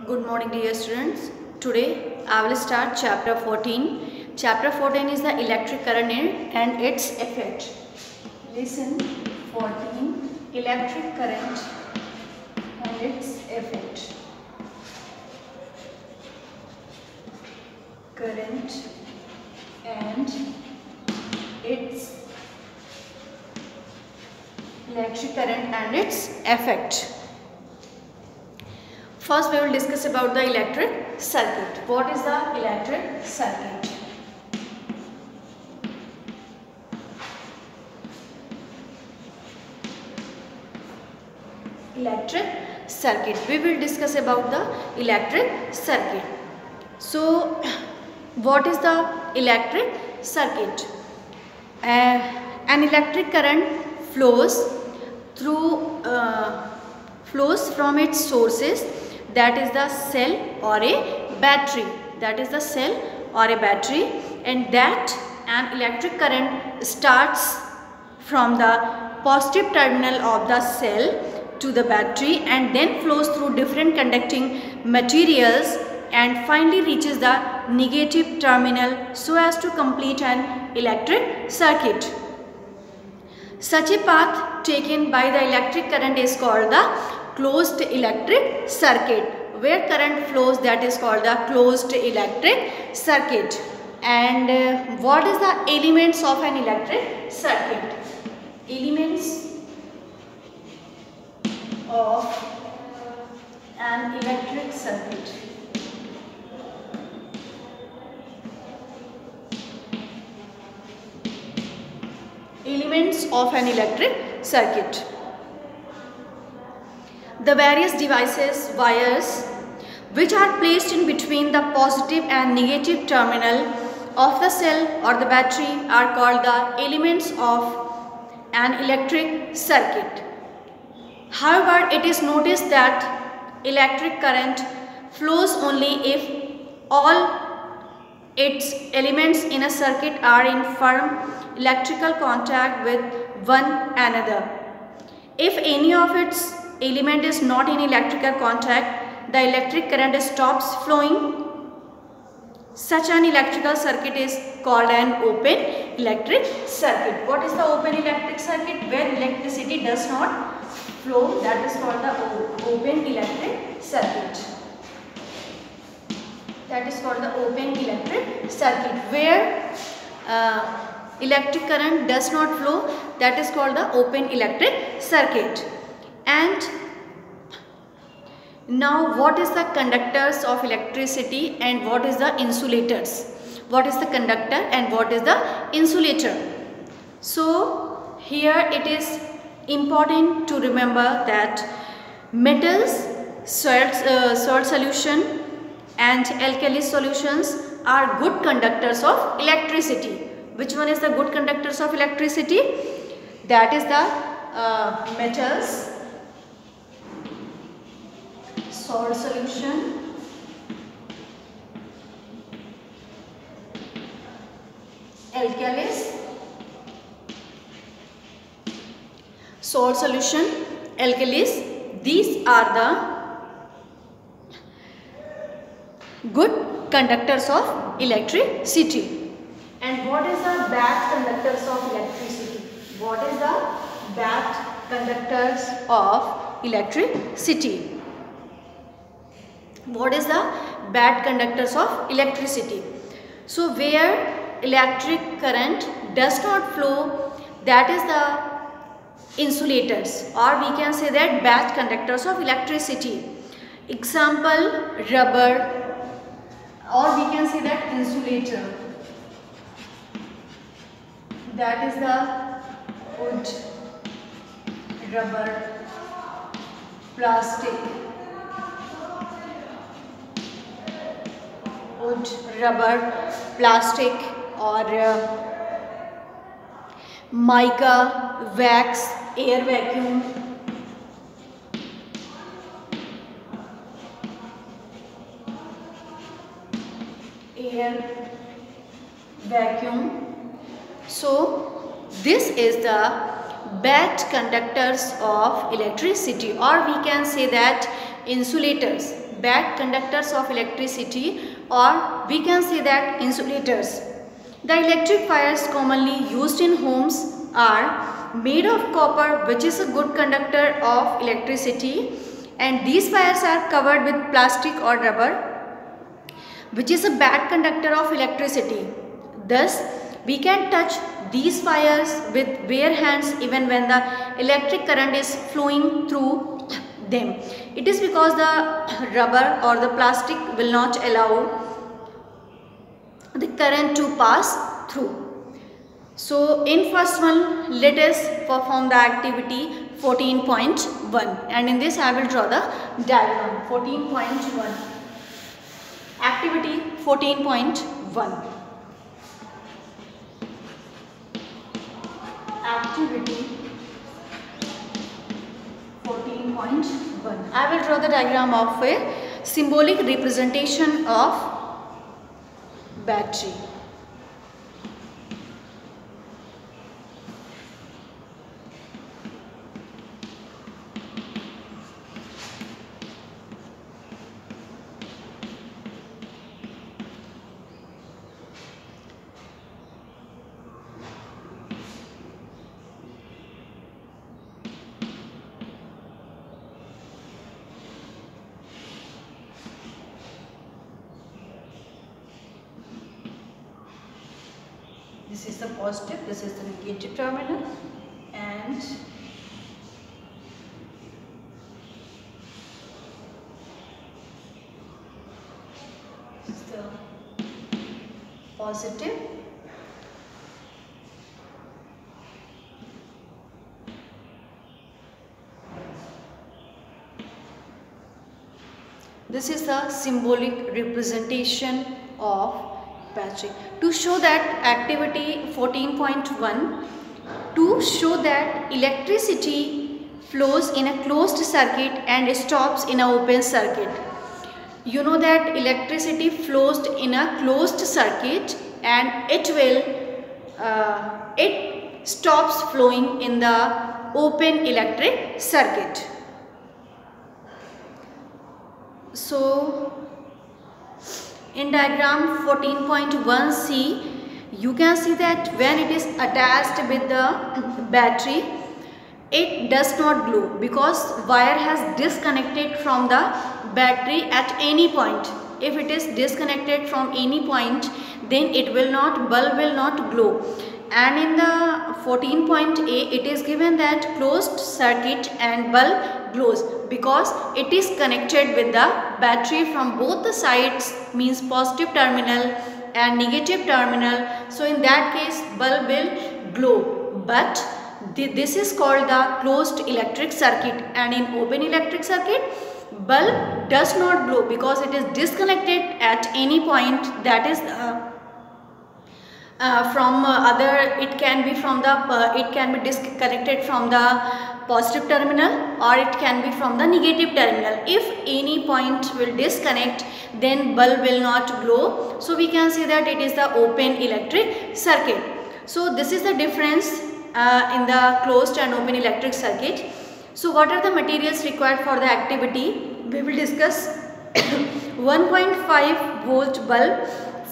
Good morning, dear students. Today I will start chapter 14. Chapter 14 is the electric current and its effect. Listen, 14, electric current and its effect. Current and its electric current and its effect. First we will discuss about the electric circuit. What is the electric circuit? Electric circuit. We will discuss about the electric circuit. So what is the electric circuit? An electric current flows from its sources, that is the cell or a battery, and that an electric current starts from the positive terminal of the cell to the battery and then flows through different conducting materials and finally reaches the negative terminal so as to complete an electric circuit. Such a path taken by the electric current is called the closed electric circuit. Where current flows, that is called the closed electric circuit. And what is the elements of an electric circuit? Elements of an electric circuit. Elements of an electric circuit. The various devices, wires, which are placed in between the positive and negative terminal of the cell or the battery are called the elements of an electric circuit. However, it is noticed that electric current flows only if all its elements in a circuit are in firm electrical contact with one another. If any of its element is not in electrical contact, the electric current stops flowing. Such an electrical circuit is called an open electric circuit. What is the open electric circuit? Where electricity does not flow, that is called the open electric circuit. That is called the open electric circuit. Where electric current does not flow, that is called the open electric circuit. And now what is the conductors of electricity and what is the insulators? What is the conductor and what is the insulator? So here it is important to remember that metals, salt solution and alkali solutions are good conductors of electricity. Which one is the good conductors of electricity? That is the metals, salt solution, alkalis, salt solution, alkalis. These are the good conductors of electricity. And what is the bad conductors of electricity? What is the bad conductors of electricity? What is the bad conductors of electricity? So where electric current does not flow, that is the insulators, or we can say that bad conductors of electricity. Example, rubber, or we can say that insulator. That is the wood, rubber, plastic, wood, rubber, plastic, or mica, wax, air vacuum, So this is the bad conductors of electricity, or we can say that insulators. bad conductors of electricity, or we can say that insulators. The electric wires commonly used in homes are made of copper, which is a good conductor of electricity, and these wires are covered with plastic or rubber, which is a bad conductor of electricity. Thus, we can touch these wires with bare hands even when the electric current is flowing through them. It is because the rubber or the plastic will not allow the current to pass through. So in first one, let us perform the activity 14.1, and in this I will draw the diagram. 14.1, activity 14.1. Activity 14.1. I will draw the diagram of a symbolic representation of battery. This is the positive, this is the negative terminal, and this is the positive, this is the symbolic representation of battery. To show that activity 14.1, to show that electricity flows in a closed circuit and stops in an open circuit. You know that electricity flows in a closed circuit and it stops flowing in the open electric circuit. So in diagram 14.1c, you can see that when it is attached with the battery, it does not glow because wire has disconnected from the battery at any point. If it is disconnected from any point, then bulb will not glow. And in the 14.a, it is given that closed circuit and bulb glows because it is connected with the battery from both the sides, means positive terminal and negative terminal. So in that case, bulb will glow. But this is called the closed electric circuit, and in open electric circuit, bulb does not glow because it is disconnected at any point. That is it can be disconnected from the positive terminal, or it can be from the negative terminal. If any point will disconnect, then bulb will not glow. So we can say that it is the open electric circuit. So this is the difference in the closed and open electric circuit. So what are the materials required for the activity? We will discuss 1.5 volt bulb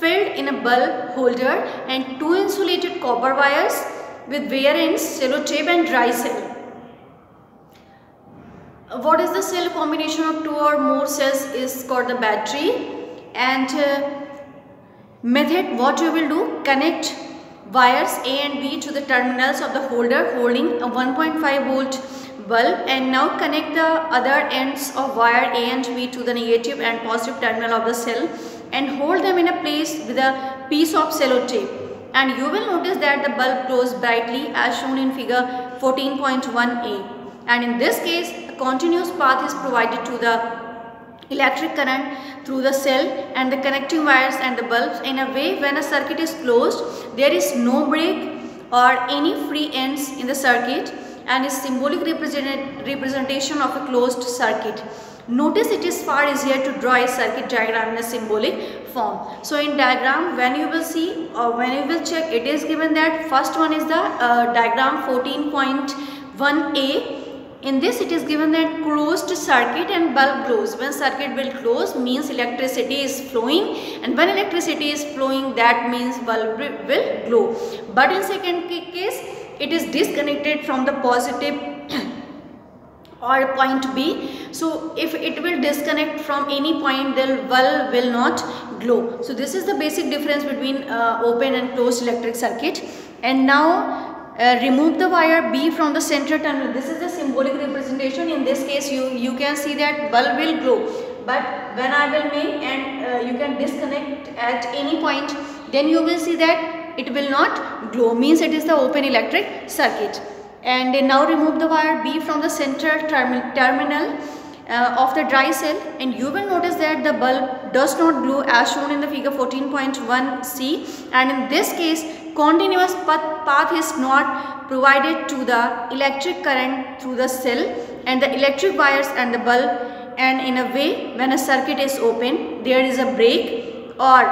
filled in a bulb holder and 2 insulated copper wires with wear ends, sellotape and dry cell. What is the cell? Combination of 2 or more cells is called the battery. And method, what you will do, connect wires A and B to the terminals of the holder holding a 1.5 volt bulb, and now connect the other ends of wire A and B to the negative and positive terminal of the cell and hold them in a place with a piece of sellotape, and you will notice that the bulb glows brightly as shown in figure 14.1a. And in this case, a continuous path is provided to the electric current through the cell and the connecting wires and the bulbs in a way when a circuit is closed, there is no break or any free ends in the circuit, and is symbolic representation of a closed circuit. Notice it is far easier to draw a circuit diagram in a symbolic form. So in diagram, when you will see or when you will check, it is given that first one is the diagram 14.1a, In this it is given that closed circuit and bulb glows. When circuit will close means electricity is flowing, and when electricity is flowing that means bulb will glow. But in second case it is disconnected from the positive or point B. So if it will disconnect from any point, then bulb will not glow. So this is the basic difference between open and closed electric circuit. And now remove the wire B from the center terminal. This is the symbolic representation. In this case you can see that bulb will glow, but when I will make and you can disconnect at any point, then you will see that it will not glow, means it is the open electric circuit. And now remove the wire B from the central terminal of the dry cell, and you will notice that the bulb does not glow as shown in the figure 14.1c. And in this case continuous path is not provided to the electric current through the cell and the electric wires and the bulb, and in a way when a circuit is open there is a break or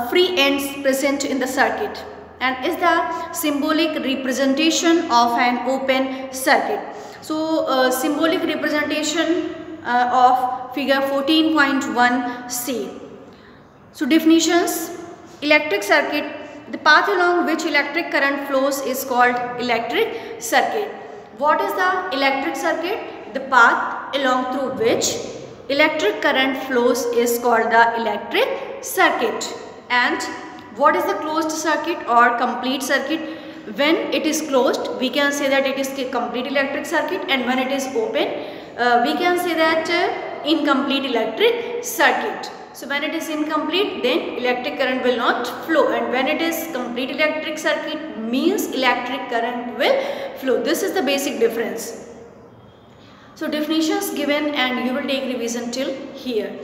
free ends present in the circuit, and is the symbolic representation of an open circuit. So symbolic representation of figure 14.1c. So definitions: electric circuit, the path along which electric current flows is called electric circuit. What is the electric circuit? The path along through which electric current flows is called the electric circuit. And what is the closed circuit or complete circuit? When it is closed we can say that it is a complete electric circuit, and when it is open we can say that incomplete electric circuit. So when it is incomplete then electric current will not flow, and when it is complete electric circuit means electric current will flow. This is the basic difference. So definitions given and you will take revision till here.